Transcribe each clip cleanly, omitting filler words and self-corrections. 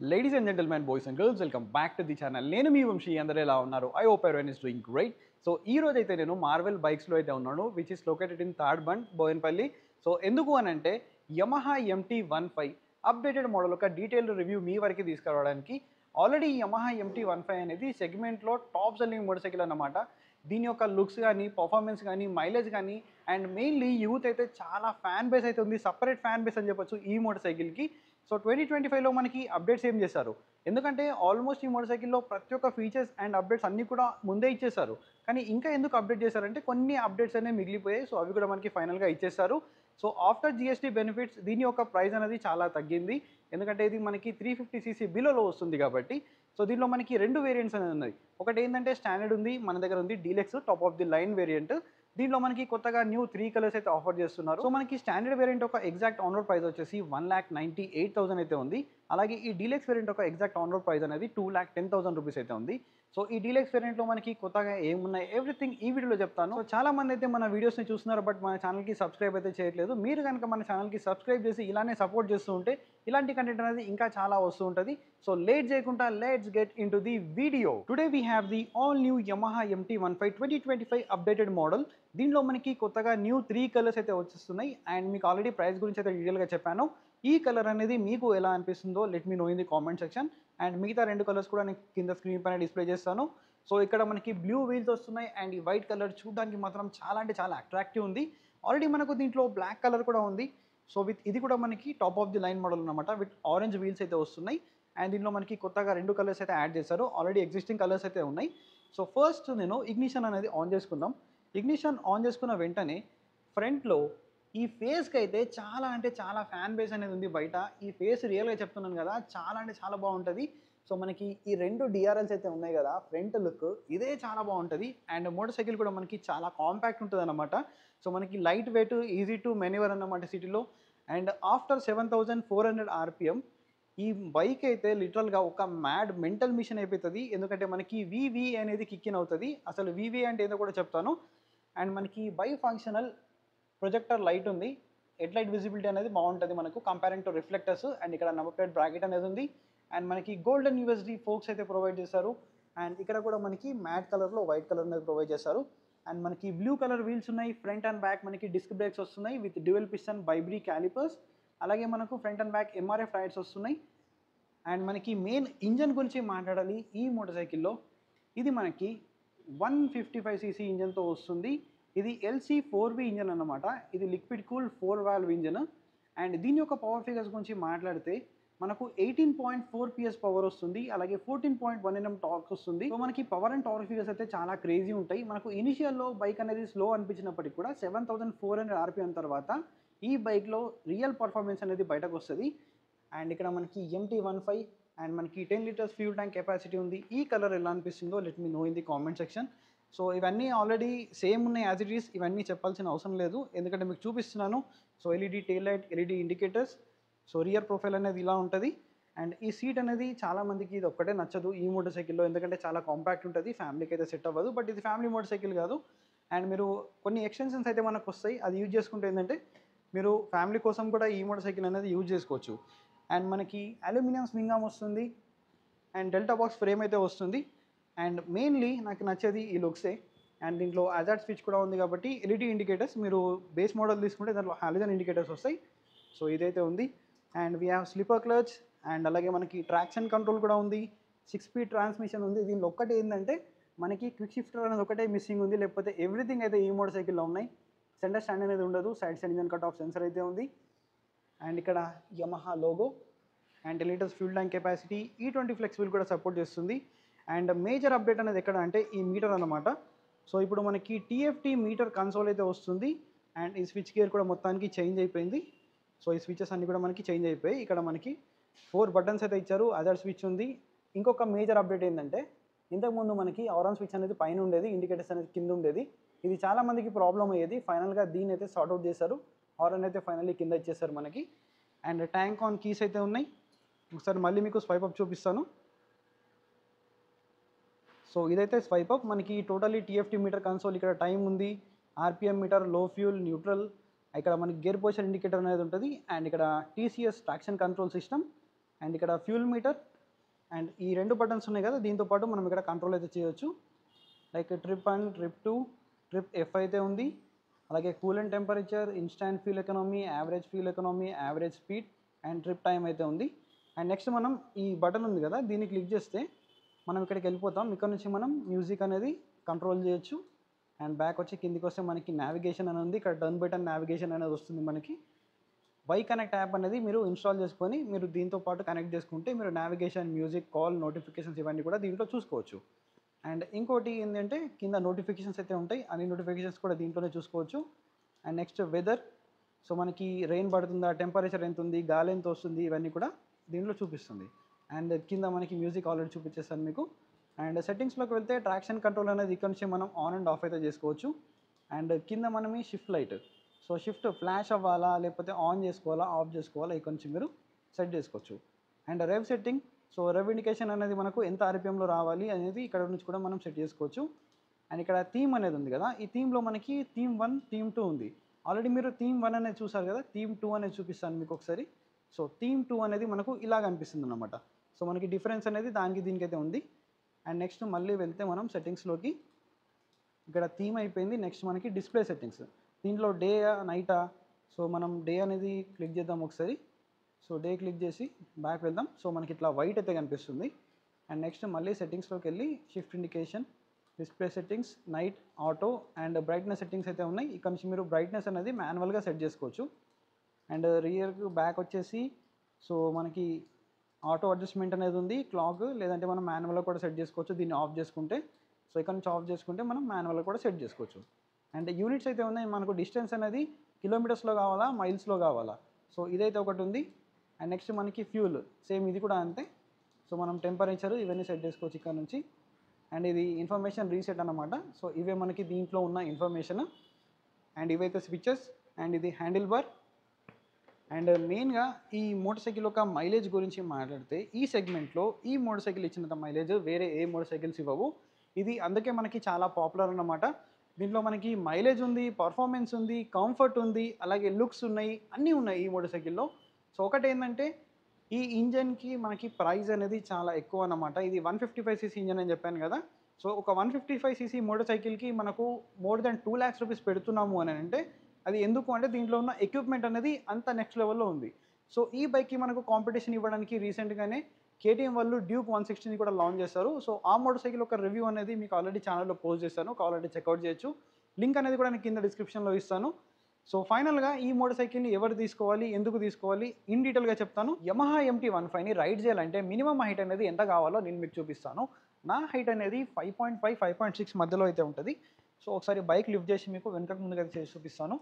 Ladies and gentlemen, boys and girls, welcome back to the channel. నేను మీ వంశీ అందరూ ఎలా ఉన్నారు? I hope everyone is doing great. So ఈ రోజు అయితే నేను మార్వెల్ బైక్స్లో అయితే ఉన్నాను, which is located in third bund Bowenpally. So ఎందుకు అని అంటే యమహా MT-15 అప్డేటెడ్ మోడల్ ఒక డీటెయిల్డ్ రివ్యూ మీ వరకు తీసుకురావడానికి. ఆల్రెడీ యమహా MT-15 అనేది సెగ్మెంట్లో టాప్ సెల్లింగ్ మోటార్ సైకిల్ అన్నమాట. దీని యొక్క లుక్స్ కానీ, పర్ఫార్మెన్స్ కానీ, మైలేజ్ కానీ, అండ్ మెయిన్లీ యూత్ అయితే చాలా ఫ్యాన్ బేస్ అయితే ఉంది. సపరేట్ ఫ్యాన్ బేస్ అని చెప్పొచ్చు ఈ మోటార్ సైకిల్కి. సో 2025లో మనకి అప్డేట్స్ ఏం చేశారు, ఎందుకంటే ఆల్మోస్ట్ ఈ మోటార్ సైకిల్లో ప్రతి ఒక్క ఫీచర్స్ అండ్ అప్డేట్స్ అన్నీ కూడా ముందే ఇచ్చేశారు. కానీ ఇంకా ఎందుకు అప్డేట్ చేశారంటే కొన్ని అప్డేట్స్ అనేవి మిగిలిపోయాయి. సో అవి కూడా మనకి ఫైనల్గా ఇచ్చేస్తారు. సో ఆఫ్టర్ GST బెనిఫిట్స్ దీని యొక్క ప్రైస్ అనేది చాలా తగ్గింది, ఎందుకంటే ఇది మనకి 350cc బిలోలో వస్తుంది కాబట్టి. సో దీనిలో మనకి రెండు వేరియంట్స్ అనేది ఉన్నాయి. ఒకటి ఏంటంటే స్టాండర్డ్ ఉంది, మన దగ్గర ఉంది deluxe top of the line variant. దీంట్లో మనకి కొత్తగా న్యూ 3 కలర్స్ అయితే ఆఫర్ చేస్తున్నారు. సో మనకి స్టాండర్డ్ వేరియంట్ ఒక ఎగ్జాక్ట్ ఆన్ రోడ్ ప్రైస్ వచ్చేసి 1,98,000 అయితే ఉంది. అలాగే ఈ డీలక్స్ వేరియంట్ ఒక ఎగ్జాక్ట్ ఆన్ రోడ్ ప్రైస్ అనేది 2,10,000 రూపీస్ అయితే ఉంది. సో ఈ డీలక్స్ వేరియంట్లో మనకి కొత్తగా ఏమున్నాయి ఎవ్రీథింగ్ ఈ వీడియోలో చెప్తాను. సో చాలా మంది అయితే మన వీడియోస్ని చూస్తున్నారు, బట్ మన ఛానల్కి సబ్స్క్రైబ్ అయితే చేయట్లేదు. మీరు కనుక మన ఛానల్కి సబ్స్క్రైబ్ చేసి ఇలానే సపోర్ట్ చేస్తూ ఉంటే ఇలాంటి కంటెంట్ అనేది ఇంకా చాలా వస్తూ ఉంటుంది. సో లేట్ చేయకుండా let's get in to the video. Today we have the all new Yamaha MT-15 2025 updated model. దీనిలో మనకి కొత్తగా న్యూ 3 కలర్స్ అయితే వచ్చేస్తున్నాయి. అండ్ మీకు ఆల్రెడీ ప్రైస్ గురించి అయితే డీటెయిల్గా చెప్పాను. ఈ కలర్ అనేది మీకు ఎలా అనిపిస్తుందో let me know in the comment section. And మిగతా 2 కలర్స్ కూడా నేను కింద స్క్రీన్ పైన డిస్ప్లే చేస్తాను. సో ఇక్కడ మనకి బ్లూ వీల్స్ వస్తున్నాయి అండ్ ఈ వైట్ కలర్ చూడడానికి మాత్రం చాలా అంటే చాలా అట్రాక్టివ్ ఉంది. ఆల్రెడీ మనకు దీంట్లో బ్లాక్ కలర్ కూడా ఉంది. సో ఇది కూడా మనకి top of the line model అనమాట, విత్ ఆరెంజ్ వీల్స్ అయితే వస్తున్నాయి. అండ్ దీనిలో మనకి కొత్తగా 2 కలర్స్ అయితే యాడ్ చేశారు. ఆల్రెడీ ఎగ్జిస్టింగ్ కలర్స్ అయితే ఉన్నాయి. సో ఫస్ట్ నేను ఇగ్నిషన్ అనేది ఆన్ చేసుకుందాం. ఇగ్నిషన్ ఆన్ చేసుకున్న వెంటనే ఫ్రంట్లో ఈ ఫేస్కి అయితే చాలా అంటే చాలా ఫ్యాన్ బేస్ అనేది ఉంది బయట. ఈ ఫేస్ రియల్గా చెప్తున్నాను కదా, చాలా అంటే చాలా బాగుంటుంది. సో మనకి ఈ 2 DRLs అయితే ఉన్నాయి కదా, ఫ్రంట్ లుక్ ఇదే చాలా బాగుంటుంది. అండ్ మోటార్ సైకిల్ కూడా మనకి చాలా కాంపాక్ట్ ఉంటుంది అనమాట. సో మనకి లైట్ వెయిట్, ఈజీ టు మెనీవర్ అన్నమాట సిటీలో. అండ్ ఆఫ్టర్ 7,400 RPM ఈ బైక్ అయితే లిటరల్గా ఒక మ్యాడ్ మెంటల్ మిషన్ అయిపోతుంది. ఎందుకంటే మనకి VV అనేది కిక్ ఇన్ అవుతుంది. అసలు VV అంటే ఏదో కూడా చెప్తాను. అండ్ మనకి బై ఫంక్షనల్ ప్రొజెక్టర్ లైట్ ఉంది. హెడ్ లైట్ విజిబిలిటీ అనేది బాగుంటుంది మనకు కంపేరింగ్ టు రిఫ్లెక్టర్స్. అండ్ ఇక్కడ నెంబర్ ప్లేట్ బ్రాకెట్ అనేది ఉంది. అండ్ మనకి గోల్డెన్ USD ఫోక్స్ అయితే ప్రొవైడ్ చేశారు. అండ్ ఇక్కడ కూడా మనకి మ్యాట్ కలర్లో వైట్ కలర్ అనేది ప్రొవైడ్ చేశారు. అండ్ మనకి బ్లూ కలర్ వీల్స్ ఉన్నాయి. ఫ్రంట్ అండ్ బ్యాక్ మనకి డిస్క్ బ్రేక్స్ వస్తున్నాయి విత్ డ్యూయల్ పిస్టన్ బైబ్రీ క్యాలిపర్స్. అలాగే మనకు front and back MRF tyres వస్తున్నాయి. అండ్ మనకి మెయిన్ ఇంజన్ గురించి మాట్లాడాలి ఈ మోటార్ సైకిల్లో. ఇది మనకి 155cc ఇంజన్తో వస్తుంది. ఇది LC4V ఇంజన్ అన్నమాట. ఇది liquid cool 4 valve engine. And దీని యొక్క పవర్ ఫిగర్స్ గురించి మాట్లాడితే మనకు 18.4 PS పవర్ వస్తుంది. అలాగే 14.1 Nm టార్క్ వస్తుంది. సో మనకి పవర్ అండ్ టార్క్ ఫిగర్స్ అయితే చాలా క్రేజీ ఉంటాయి. మనకు ఇనిషియల్లో బైక్ అనేది స్లో అనిపించినప్పటికీ కూడా 7,400 RPM తర్వాత ఈ బైక్లో రియల్ పర్ఫార్మెన్స్ అనేది బయటకు వస్తుంది. అండ్ ఇక్కడ మనకి MT-15 అండ్ మనకి 10 లీటర్స్ ఫ్యూల్ ట్యాంక్ కెపాసిటీ ఉంది. ఈ కలర్ ఎలా అనిపిస్తుందో let me know in the comment section. So ఇవన్నీ ఆల్రెడీ సేమ్ ఉన్నాయి యాజ్ ఇట్ ఈస్, ఇవన్నీ చెప్పాల్సిన అవసరం లేదు ఎందుకంటే మీకు చూపిస్తున్నాను. So LED tail light, LED indicators. So rear profile అనేది ఇలా ఉంటుంది. అండ్ ఈ సీట్ అనేది చాలామందికి ఇది ఒక్కటే నచ్చదు ఈ మోటార్ సైకిల్లో, ఎందుకంటే చాలా కాంపాక్ట్ ఉంటుంది, ఫ్యామిలీకి అయితే సెట్ అవ్వదు. బట్ ఇది ఫ్యామిలీ మోటార్ సైకిల్ కాదు. అండ్ మీరు కొన్ని ఎక్స్టెన్షన్స్ అయితే మనకు వస్తాయి, అది యూజ్ చేసుకుంటే ఏంటంటే మీరు ఫ్యామిలీ కోసం కూడా ఈ మోటార్ సైకిల్ అనేది యూజ్ చేసుకోవచ్చు. అండ్ మనకి అల్యూమినియం స్వింగ్ ఆర్మ్ వస్తుంది. అండ్ డెల్టా బాక్స్ ఫ్రేమ్ అయితే వస్తుంది. అండ్ మెయిన్లీ నాకు నచ్చేది ఈ లుక్సే. అండ్ దీంట్లో అజార్డ్ స్విచ్ కూడా ఉంది కాబట్టి LED ఇండికేటర్స్, మీరు బేస్ మోడల్ తీసుకుంటే దాంట్లో హాలోజన్ ఇండికేటర్స్ వస్తాయి. సో ఇదైతే ఉంది. And we have slipper clutch. And అలాగే మనకి ట్రాక్షన్ కంట్రోల్ కూడా ఉంది. 6 స్పీడ్ ట్రాన్స్మిషన్ ఉంది. దీనిలో ఒక్కటే ఏంటంటే మనకి క్విక్ షిఫ్టర్ అనేది ఒకటే మిస్సింగ్ ఉంది, లేకపోతే ఎవ్రీథింగ్ అయితే ఈ మోటార్ సైకిల్లో ఉన్నాయి. సెంటర్ స్టాండ్ అనేది ఉండదు, side stand engine cut off sensor అయితే ఉంది. అండ్ ఇక్కడ Yamaha logo. And 10 litres fuel tank capacity, E20 flexible కూడా సపోర్ట్ చేస్తుంది. అండ్ మేజర్ అప్డేట్ అనేది ఎక్కడ అంటే ఈ మీటర్ అన్నమాట. సో ఇప్పుడు మనకి TFT మీటర్ కన్సోల్ అయితే వస్తుంది. అండ్ ఈ స్విచ్ గేర్ కూడా మొత్తానికి చేంజ్ అయిపోయింది. సో ఈ స్విచెస్ అన్నీ కూడా మనకి చేంజ్ అయిపోయాయి. ఇక్కడ మనకి 4 బటన్స్ అయితే ఇచ్చారు, అదర్ స్విచ్ ఉంది. ఇంకొక మేజర్ అప్డేట్ ఏంటంటే ఇంతకుముందు మనకి ఆరెంజ్ స్విచ్ అనేది పైన ఉండేది, ఇండికేటర్స్ అనేది కింద ఉండేది. ఇది చాలామందికి ప్రాబ్లం అయ్యేది. ఫైనల్గా దీన్ని అయితే సార్ట్అవుట్ చేశారు. హారన్ అయితే ఫైనల్లీ కింద ఇచ్చేసారు మనకి. అండ్ ట్యాంక్ ఆన్ కీస్ అయితే ఉన్నాయి. ఒకసారి మళ్ళీ మీకు స్వైప్ అప్ చూపిస్తాను. సో ఇదైతే స్వైప్ అప్. మనకి టోటల్లీ TFT మీటర్ కన్సోల్, ఇక్కడ టైం ఉంది, RPM మీటర్, లో ఫ్యూల్, న్యూట్రల్. ఇక్కడ మనకి గేర్ పొజిషన్ ఇండికేటర్ అనేది ఉంటుంది. అండ్ ఇక్కడ TCS traction control system. And ఇక్కడ ఫ్యూల్ మీటర్ అండ్ ఈ 2 బటన్స్ ఉన్నాయి కదా, దీంతో పాటు మనం ఇక్కడ కంట్రోల్ అయితే చేయొచ్చు. Like trip 1, trip 2, trip F అయితే ఉంది. అలాగే coolant temperature, instant fuel economy, average fuel economy, average speed and trip time అయితే ఉంది. అండ్ నెక్స్ట్ మనం ఈ బటన్ ఉంది కదా, దీన్ని క్లిక్ చేస్తే మనం ఇక్కడికి వెళ్ళిపోతాం. ఇక్కడ నుంచి మనం మ్యూజిక్ అనేది కంట్రోల్ చేయొచ్చు. అండ్ బ్యాక్ వచ్చి కిందికి వస్తే మనకి నావిగేషన్ అని ఉంది. ఇక్కడ టర్న్ బటన్ నావిగేషన్ అనేది వస్తుంది మనకి. వై కనెక్ట్ యాప్ అనేది మీరు ఇన్స్టాల్ చేసుకొని మీరు దీంతో పాటు కనెక్ట్ చేసుకుంటే మీరు నావిగేషన్, మ్యూజిక్, కాల్, నోటిఫికేషన్స్ ఇవన్నీ కూడా దీంట్లో చూసుకోవచ్చు. అండ్ ఇంకోటి ఏంటంటే కింద నోటిఫికేషన్స్ అయితే ఉంటాయి, అన్ని నోటిఫికేషన్స్ కూడా దీంట్లోనే చూసుకోవచ్చు. అండ్ నెక్స్ట్ వెదర్, సో మనకి రెయిన్ పడుతుందా, టెంపరేచర్ ఎంత ఉంది, గాలి ఎంత వస్తుంది, ఇవన్నీ కూడా దీంట్లో చూపిస్తుంది. అండ్ కింద మనకి మ్యూజిక్ ఆల్రెడీ చూపించేస్తాను మీకు. అండ్ సెట్టింగ్స్లోకి వెళ్తే ట్రాక్షన్ కంట్రోల్ అనేది ఇక్కడ నుంచి మనం ఆన్ అండ్ ఆఫ్ అయితే చేసుకోవచ్చు. అండ్ కింద మనం ఈ shift light, so shift flash అవ్వాలా లేకపోతే ఆన్ చేసుకోవాలా ఆఫ్ చేసుకోవాలా ఇక్కడ నుంచి మీరు సెట్ చేసుకోవచ్చు. And rev setting, so rev indication అనేది మనకు ఎంత ఆర్పిఎంలో రావాలి అనేది ఇక్కడ నుంచి కూడా మనం సెట్ చేసుకోవచ్చు. అండ్ ఇక్కడ థీమ్ అనేది ఉంది కదా, ఈ థీమ్లో మనకి థీమ్ 1, థీమ్ 2 ఉంది. ఆల్రెడీ మీరు థీమ్ 1 అనేది చూసారు కదా, థీమ్ 2 అనేది చూపిస్తాను మీకు ఒకసారి. సో థీమ్ 2 అనేది మనకు ఇలాగ అనిపిస్తుంది అన్నమాట. సో మనకి డిఫరెన్స్ అనేది దానికి దీనికైతే ఉంది. అండ్ నెక్స్ట్ మళ్ళీ వెళ్తే మనం సెట్టింగ్స్లోకి, ఇక్కడ థీమ్ అయిపోయింది. నెక్స్ట్ మనకి డిస్ప్లే సెట్టింగ్స్, దీంట్లో డే నైటా, సో మనం డే అనేది క్లిక్ చేద్దాం ఒకసారి. సో డే క్లిక్ చేసి బ్యాక్ వెళ్దాం. సో మనకి ఇట్లా వైట్ అయితే కనిపిస్తుంది. అండ్ నెక్స్ట్ మళ్ళీ సెట్టింగ్స్లోకి వెళ్ళి shift indication, display settings, night, auto and brightness settings అయితే ఉన్నాయి. ఇక్కడ నుంచి మీరు బ్రైట్నెస్ అనేది మాన్యువల్గా సెట్ చేసుకోవచ్చు. అండ్ రియర్కి బ్యాక్ వచ్చేసి సో మనకి ఆటో అడ్జస్ట్మెంట్ అనేది ఉంది, క్లాక్, లేదంటే మనం మాన్యువల్గా కూడా సెట్ చేసుకోవచ్చు దీన్ని ఆఫ్ చేసుకుంటే. సో ఇక్కడ నుంచి ఆఫ్ చేసుకుంటే మనం మాన్యువల్గా కూడా సెట్ చేసుకోవచ్చు. అండ్ యూనిట్స్ అయితే ఉన్నాయి మనకు, డిస్టెన్స్ అనేది కిలోమీటర్స్లో కావాలా, మైల్స్లో కావాలా, సో ఇదైతే ఒకటి ఉంది. అండ్ నెక్స్ట్ మనకి ఫ్యూల్ సేమ్ ఇది కూడా అంతే. సో మనం టెంపరేచర్ ఇవన్నీ సెట్ చేసుకోవచ్చు ఇక్కడ నుంచి. అండ్ ఇది ఇన్ఫర్మేషన్ రీసెట్ అన్నమాట. సో ఇవే మనకి దీంట్లో ఉన్న ఇన్ఫర్మేషన్. అండ్ ఇవైతే స్విచెస్. అండ్ ఇది హ్యాండిల్ బార్. అండ్ మెయిన్గా ఈ మోటార్ సైకిల్ యొక్క మైలేజ్ గురించి మాట్లాడితే ఈ సెగ్మెంట్లో ఈ మోటార్ సైకిల్ ఇచ్చినంత మైలేజ్ వేరే ఏ మోటార్ సైకిల్స్ ఇవ్వవు. ఇది అందుకే మనకి చాలా పాపులర్ అన్నమాట. దీంట్లో మనకి మైలేజ్ ఉంది, పర్ఫార్మెన్స్ ఉంది, కంఫర్ట్ ఉంది, అలాగే లుక్స్ ఉన్నాయి, అన్నీ ఉన్నాయి ఈ మోటార్ సైకిల్లో. సో ఒకటి ఏంటంటే ఈ ఇంజన్కి మనకి ప్రైస్ అనేది చాలా ఎక్కువ అన్నమాట. ఇది 155cc ఇంజన్ అని చెప్పాను కదా. సో ఒక 155cc మోటార్ సైకిల్కి మనకు మోర్ దెన్ 2 lakhs రూపీస్ పెడుతున్నాము అని అంటే అది ఎందుకు అంటే దీంట్లో ఉన్న ఎక్విప్మెంట్ అనేది అంత నెక్స్ట్ లెవెల్లో ఉంది. సో ఈ బైక్కి మనకు కాంపిటీషన్ ఇవ్వడానికి రీసెంట్గానే కేటీఎం వాళ్ళు డ్యూక్ 160ని కూడా లాంచ్ చేస్తారు. సో ఆ మోటార్ సైకిల్ ఒక రివ్యూ అనేది మీకు ఆల్రెడీ ఛానల్లో పోస్ట్ చేస్తాను, కావాలంటే చెక్అవుట్ చేయొచ్చు. లింక్ అనేది కూడా నేను కింద డిస్క్రిప్షన్లో ఇస్తాను. సో ఫైనల్గా ఈ మోటార్ సైకిల్ని ఎవరు తీసుకోవాలి, ఎందుకు తీసుకోవాలి ఇన్ డీటెయిల్గా చెప్తాను. యమహా MT-15ని రైడ్ చేయాలంటే మినిమం హైట్ అనేది ఎంత కావాలో నేను మీకు చూపిస్తాను. నా హైట్ అనేది 5.5, 5.6 మధ్యలో అయితే ఉంటుంది. సో ఒకసారి బైక్ లిఫ్ట్ చేసి మీకు వెనకకు ముందుగా చేసి చూపిస్తాను.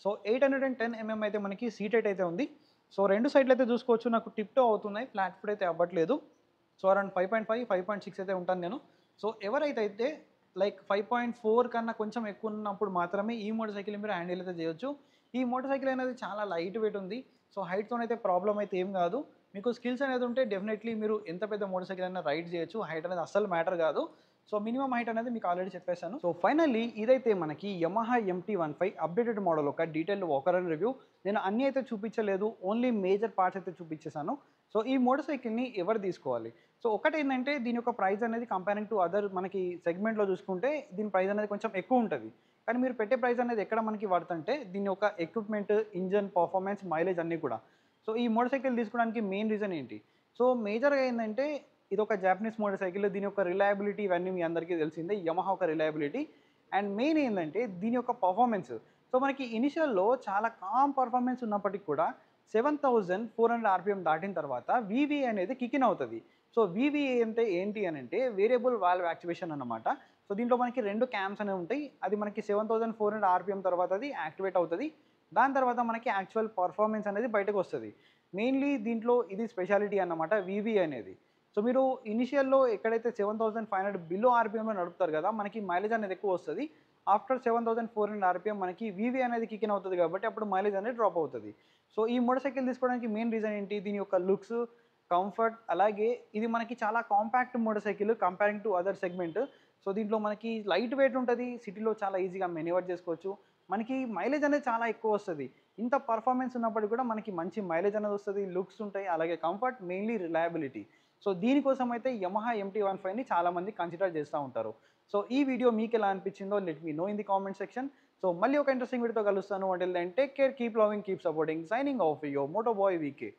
సో 810 అయితే మనకి సీట్ హైట్ అయితే ఉంది. సో రెండు సైడ్లు అయితే చూసుకోవచ్చు నాకు టిప్ టో అవుతున్నాయి, ఫ్లాట్ ఫుట్ అయితే అవ్వట్లేదు. సో అరౌండ్ 5.5, 5.6 అయితే ఉంటాను నేను. సో ఎవరైతే లైక్ 5.4 కన్నా కొంచెం ఎక్కువ ఉన్నప్పుడు మాత్రమే ఈ మోటార్ సైకిల్ మీరు హ్యాండిల్ అయితే చేయొచ్చు. ఈ మోటార్ సైకిల్ అనేది చాలా లైట్ వెయిట్ ఉంది. సో హైట్తోనైతే ప్రాబ్లం అయితే ఏం కాదు. మీకు స్కిల్స్ అనేది ఉంటే డెఫినెట్లీ మీరు ఎంత పెద్ద మోటార్ సైకిల్ అయినా రైడ్ చేయొచ్చు. హైట్ అనేది అస్సలు మ్యాటర్ కాదు. సో మినిమం హైట్ అనేది మీకు ఆల్రెడీ చెప్పేశాను. సో ఫైనల్లీ ఇదైతే మనకి యమహా MT-15 అప్డేటెడ్ మోడల్ ఒక డీటెయిల్డ్ వాకర్ అండ్ రివ్యూ. నేను అన్నీ అయితే చూపించలేదు, ఓన్లీ మేజర్ పార్ట్స్ అయితే చూపించేశాను. సో ఈ మోటార్ సైకిల్ని ఎవరు తీసుకోవాలి? సో ఒకటి ఏంటంటే దీని యొక్క ప్రైస్ అనేది కంపేరింగ్ టు అదర్ మనకి సెగ్మెంట్లో చూసుకుంటే దీని ప్రైస్ అనేది కొంచెం ఎక్కువ ఉంటుంది. కానీ మీరు పెట్టే ప్రైస్ అనేది ఎక్కడ మనకి పడుతుంటే దీని యొక్క ఎక్విప్మెంట్, ఇంజన్, పర్ఫార్మెన్స్, మైలేజ్ అన్నీ కూడా. సో ఈ మోటార్ సైకిల్ తీసుకోవడానికి మెయిన్ రీజన్ ఏంటి? సో మేజర్గా ఏంటంటే ఇది ఒక జాపనీస్ మోటార్ సైకిల్, దీని యొక్క రిలయబిలిటీ ఇవన్నీ మీ అందరికీ తెలిసిందే, యమహా ఒక రిలయబిలిటీ. అండ్ మెయిన్ ఏంటంటే దీని యొక్క పర్ఫార్మెన్స్. సో మనకి ఇనిషియల్లో చాలా కామ్ పర్ఫార్మెన్స్ ఉన్నప్పటికీ కూడా 7400 RPM దాటిన తర్వాత VVA అనేది కిక్ ఇన్ అవుతుంది. సో VVA అంటే ఏంటి అని అంటే వేరియబుల్ వాల్వ్ యాక్టివేషన్ అన్నమాట. సో దీంట్లో మనకి 2 క్యామ్స్ అనేవి ఉంటాయి. అది మనకి 7400 RPM తర్వాత అది యాక్టివేట్ అవుతుంది. దాని తర్వాత మనకి యాక్చువల్ పర్ఫార్మెన్స్ అనేది బయటకు వస్తుంది. మెయిన్లీ దీంట్లో ఇది స్పెషాలిటీ అన్నమాట VVA అనేది. సో మీరు ఇనిషియల్లో ఎక్కడైతే 7500 బిలో RPMలో నడుపుతారు కదా, మనకి మైలేజ్ అనేది ఎక్కువ వస్తుంది. ఆఫ్టర్ 7400 RPM మనకి VVA అనేది కిక్ ఇన్ అవుతుంది కాబట్టి అప్పుడు మైలేజ్ అనేది డ్రాప్ అవుతుంది. సో ఈ మోటార్ సైకిల్ తీసుకోవడానికి మెయిన్ రీజన్ ఏంటి? దీని యొక్క లుక్స్, కంఫర్ట్, అలాగే ఇది మనకి చాలా compact motor cycle comparing to other segment. So దీంట్లో మనకి లైట్ వెయిట్ ఉంటుంది, సిటీలో చాలా ఈజీగా మెనివర్ చేసుకోవచ్చు. మనకి మైలేజ్ అనేది చాలా ఎక్కువ వస్తది. ఇంత పర్ఫార్మెన్స్ ఉన్నప్పటికి కూడా మనకి మంచి మైలేజ్ అనేది వస్తది. లుక్స్ ఉంటాయి. అలాగే కంఫర్ట్, మెయిన్‌లీ రిలయబిలిటీ. సో దీనికోసం అయితే యమహా MT-15ని చాలామంది కన్సిడర్ చేస్తా ఉంటారు. సో ఈ వీడియో మీకెలా అనిపించిందో let me know in the comment section. So మళ్ళీ ఒక ఇంట్రెస్టింగ్ వీడియోతో కలుస్తాను. Until then take care, keep loving, keep supporting. Signing off your moto boy VK.